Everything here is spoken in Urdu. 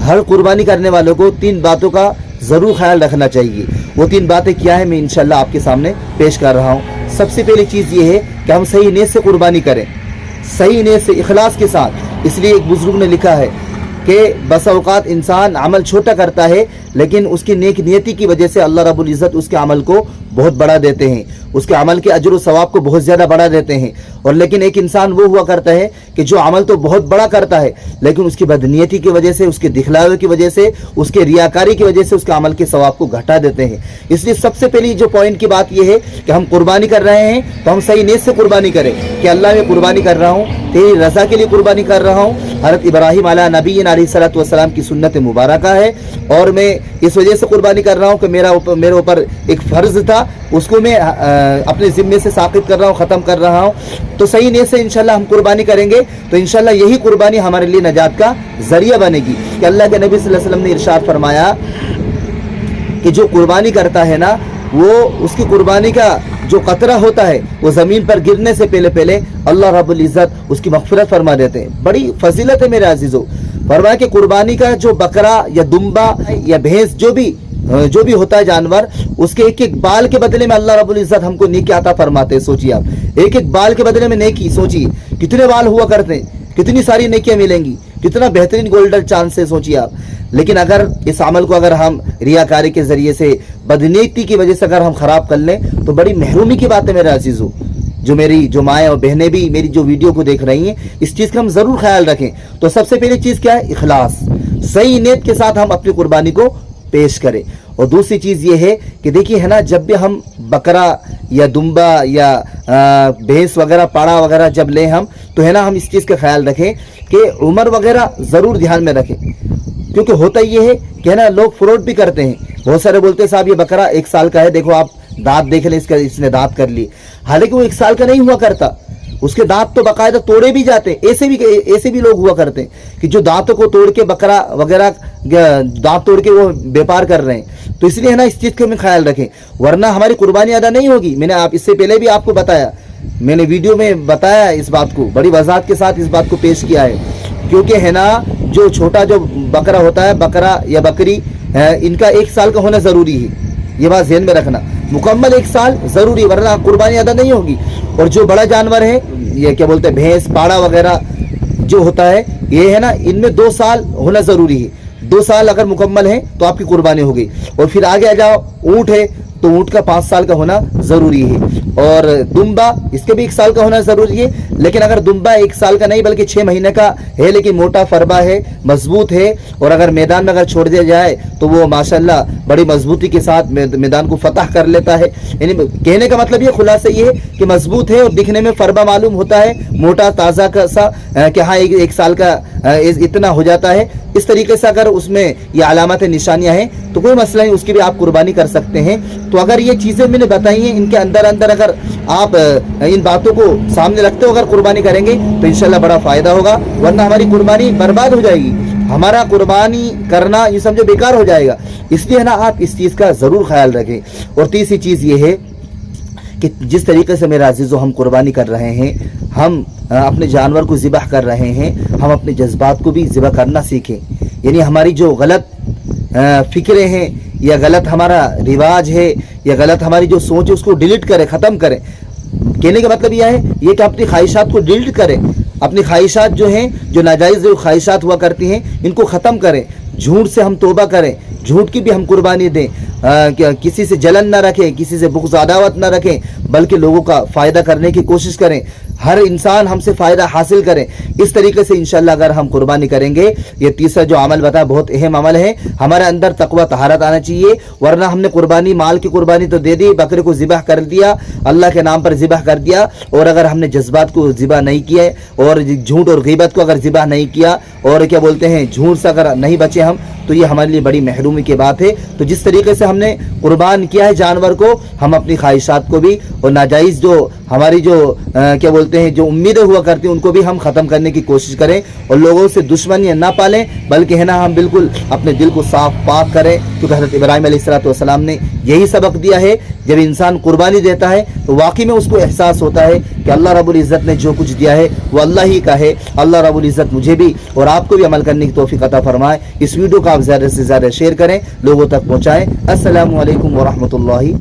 ہر قربانی کرنے والوں کو 3 باتوں کا ضرور خیال رکھنا چاہیے۔ وہ 3 باتیں کیا ہیں میں انشاءاللہ آپ کے سامنے پیش کر رہا ہوں۔ سب سے پہلی چیز یہ ہے کہ ہم صحیح نیت سے قربانی کریں، صحیح نیت سے، اخلاص کے ساتھ۔ اس لیے ایک بزرگ نے لکھا ہے کہ بسا اوقات انسان عمل چھوٹا کرتا ہے لیکن اس کی نیک نیتی کی وجہ سے اللہ رب العزت اس کے عمل کو بہت بڑا دیتے ہیں، اس کے عمل کے اجر و ثواب کو بہت زیادہ بڑا دیتے ہیں۔ اور لیکن ایک انسان وہ ہوا کرتا ہے کہ جو عمل تو بہت بڑا کرتا ہے لیکن اس کی بدنیتی کی وجہ سے، اس کے دکھلاوے کی وجہ سے، اس کے ریاکاری کی وجہ سے اس کے عمل کے ثواب کو گھٹا دیتے ہیں۔ اس لیے سب سے پہلی جو پوائنٹ کی بات یہ ہے کہ ہم قربانی کر رہے ہیں تو ہم صحیح نیت سے قربانی کریں کہ اللہ میں قربانی کر رہا ہوں، تیری رضا کے لیے قربانی کر رہا ہوں۔ حضرت ابراہیم علیہ نبینا علیہ الصلوۃ والسلام کی سنت مبارکہ ہے، اور میں اس وجہ سے قربانی کر رہا ہوں کہ میرے اوپر ایک فرض تھا، اس کو میں اپنے ذمے سے ساقط کر رہا ہوں، ختم کر رہا ہوں۔ تو صحیح نیت سے انشاءاللہ ہم قربانی کریں گے تو انشاءاللہ یہی قربانی ہمارے لیے نجات کا ذریعہ بنے گی۔ کہ اللہ کے نبی صلی اللہ علیہ وسلم نے ارشاد فرمایا کہ جو قربانی کرتا ہے نا، وہ اس کی قربانی کا جو قطرہ ہوتا ہے وہ زمین پر گرنے سے پہلے اللہ رب العزت اس کی مغفرت فرما دیتے ہیں۔ بڑی فضیلت ہے میرے عزیزو۔ فرمایا کہ قربانی کا جو بکرا یا دمبا یا بھینس جو بھی ہوتا ہے جانور، اس کے ایک ایک بال کے بدلے میں اللہ رب العزت ہم کو نیکی عطا فرماتے ہیں۔ سوچیے آپ، ایک ایک بال کے بدلے میں نیکی، سوچیے کتنے بال ہوا کرتے ہیں، کتنی ساری نیکیاں ملیں گی، کتنا بہترین گولڈن چانس ہے، سوچیے آپ۔ لیکن اگر اس عمل کو اگر ہم ریاکاری کے ذریعے سے، بدنیتی کی وجہ سے اگر ہم خراب کر لیں تو بڑی محرومی کی بات ہے میرے عزیزو۔ جو مائیں اور بہنیں بھی میری جو ویڈیو کو دیکھ رہی ہیں، اس چیز کا ہم ضرور خیال رکھیں۔ تو سب سے پہلی چیز کیا ہے؟ اخلاص، صحیح نیت کے ساتھ ہم اپنی قربانی کو پیش کریں۔ اور دوسری چیز یہ ہے کہ دیکھیے ہے نا، جب بھی ہم بکرا یا دمبا یا بھینس وغیرہ، پاڑا وغیرہ جب لیں ہم، تو ہے نا ہم اس چیز کا خیال رکھیں کہ عمر وغیرہ ضرور دھیان میں رکھیں، کیونکہ ہوتا یہ ہے کہ ہے نا لوگ فراڈ بھی کرتے ہیں۔ بہت سارے بولتے ہیں صاحب یہ بکرا 1 سال کا ہے، دیکھو آپ دانت دیکھ لیں، اس نے دانت کر لی، حالانکہ وہ 1 سال کا نہیں ہوا کرتا، اس کے دانت تو باقاعدہ توڑے بھی جاتے ہیں۔ ایسے بھی لوگ ہوا کرتے ہیں کہ جو دانتوں کو توڑ کے بکرا وغیرہ دانت توڑ کے وہ بیپار کر رہے ہیں۔ تو اس لیے ہے نا اس چیز کا ہمیں خیال رکھیں، ورنہ ہماری قربانی ادا نہیں ہوگی۔ میں نے اس سے پہلے بھی آپ کو بتایا، میں نے ویڈیو میں بتایا اس بات کو، بڑی وضاحت کے ساتھ اس بات کو پیش کیا ہے، کیونکہ ہے نا جو چھوٹا جو بکرا ہوتا ہے، بکرا یا بکری، ان کا 1 سال کا ہونا ضروری ہے، یہ بات ذہن میں رکھنا، مکمل 1 سال ضروری، ورنہ قربانی ادا نہیں ہوگی۔ اور جو بڑا جانور ہے، یہ کیا بولتے ہیں، بھینس، پاڑا وغیرہ جو ہوتا ہے، یہ ہے نا ان میں 2 سال ہونا ضروری ہے۔ 2 سال اگر مکمل ہیں تو آپ کی قربانی ہو گئی۔ اور پھر آگے آ جاؤ، اونٹ ہے تو اونٹ کا 5 سال کا ہونا ضروری ہے، اور دمبا اس کے بھی 1 سال کا ہونا ضروری ہے۔ لیکن اگر دمبا 1 سال کا نہیں بلکہ 6 مہینے کا ہے، لیکن موٹا فربا ہے، مضبوط ہے، اور اگر میدان میں اگر چھوڑ دیا جائے تو وہ ماشاءاللہ بڑی مضبوطی کے ساتھ میدان کو فتح کر لیتا ہے۔ یعنی کہنے کا مطلب یہ خلاصہ یہ ہے کہ مضبوط ہے اور دکھنے میں فربا معلوم ہوتا ہے، موٹا تازہ کا سا، کہ ہاں 1 سال کا اتنا ہو جاتا ہے۔ اس طریقے سے اگر اس میں یہ علامات نشانیاں ہیں تو کوئی مسئلہ نہیں، اس کی بھی آپ قربانی کر سکتے ہیں۔ تو اگر یہ چیزیں میں نے بتائی ہیں، ان کے اندر اگر آپ ان باتوں کو سامنے رکھتے ہو اگر قربانی کریں گے تو انشاءاللہ بڑا فائدہ ہوگا، ورنہ ہماری قربانی برباد ہو جائے گی، ہمارا قربانی کرنا یہ سمجھو بیکار ہو جائے گا۔ اس لیے نا آپ اس چیز کا ضرور خیال رکھیں۔ اور تیسری چیز یہ ہے کہ جس طریقے سے میرے عزیزو ہم قربانی کر رہے ہیں، ہم اپنے جانور کو ذبح کر رہے ہیں، ہم اپنے جذبات کو بھی ذبح کرنا سیکھیں۔ یعنی ہماری جو غلط فکریں ہیں یا غلط ہمارا رواج ہے یا غلط ہماری جو سوچ ہے، اس کو ڈیلیٹ کریں، ختم کریں۔ کہنے کا مطلب یہ ہے یہ کہ اپنی خواہشات کو ڈیلیٹ کریں، اپنی خواہشات جو ہیں، جو ناجائز خواہشات ہوا کرتی ہیں، ان کو ختم کریں۔ جھوٹ سے ہم توبہ کریں، جھوٹ کی بھی ہم قربانی دیں، کسی سے جلن نہ رکھیں، کسی سے بغض عداوت نہ رکھیں، بلکہ لوگوں کا فائدہ کرنے کی کوشش کریں، ہر انسان ہم سے فائدہ حاصل کریں۔ اس طریقے سے انشاءاللہ اگر ہم قربانی کریں گے، یہ تیسرا جو عمل بتایا بہت اہم عمل ہے، ہمارے اندر تقوی طہارت آنا چاہیے، ورنہ ہم نے قربانی، مال کی قربانی تو دے دی، بکرے کو ذبح کر دیا، اللہ کے نام پر ذبح کر دیا، اور اگر ہم نے جذبات کو ذبح نہیں کیا اور جھوٹ اور غیبت کو اگر ذبح نہیں کیا، اور کیا بولتے ہیں جھوٹ سے اگر نہیں بچے ہم، تو یہ ہمارے لیے بڑی محرومی کی بات ہے۔ تو جس طریقے سے ہم نے قربان کیا ہے جانور کو، ہم اپنی خواہشات کو بھی اور ناجائز جو ہماری جو کیا بولتے ہیں جو امیدیں ہوا کرتی ہیں، ان کو بھی ہم ختم کرنے کی کوشش کریں، اور لوگوں سے دشمنیاں نہ پالیں، بلکہ ہے نا ہم بالکل اپنے دل کو صاف پاک کریں، کیونکہ حضرت ابراہیم علیہ السلام نے یہی سبق دیا ہے جب انسان قربانی دیتا ہے تو واقعی میں اس کو احساس ہوتا ہے کہ اللہ رب العزت نے جو کچھ دیا ہے وہ اللہ ہی کا ہے. اللہ رب العزت مجھے بھی اور آپ کو بھی عمل کرنے کی توفیق عطا فرمائے. اس ویڈیو کو آپ زیادہ سے زیادہ شیئر کریں, لوگوں تک پہنچائیں. السلام علیکم ورحمۃ اللہ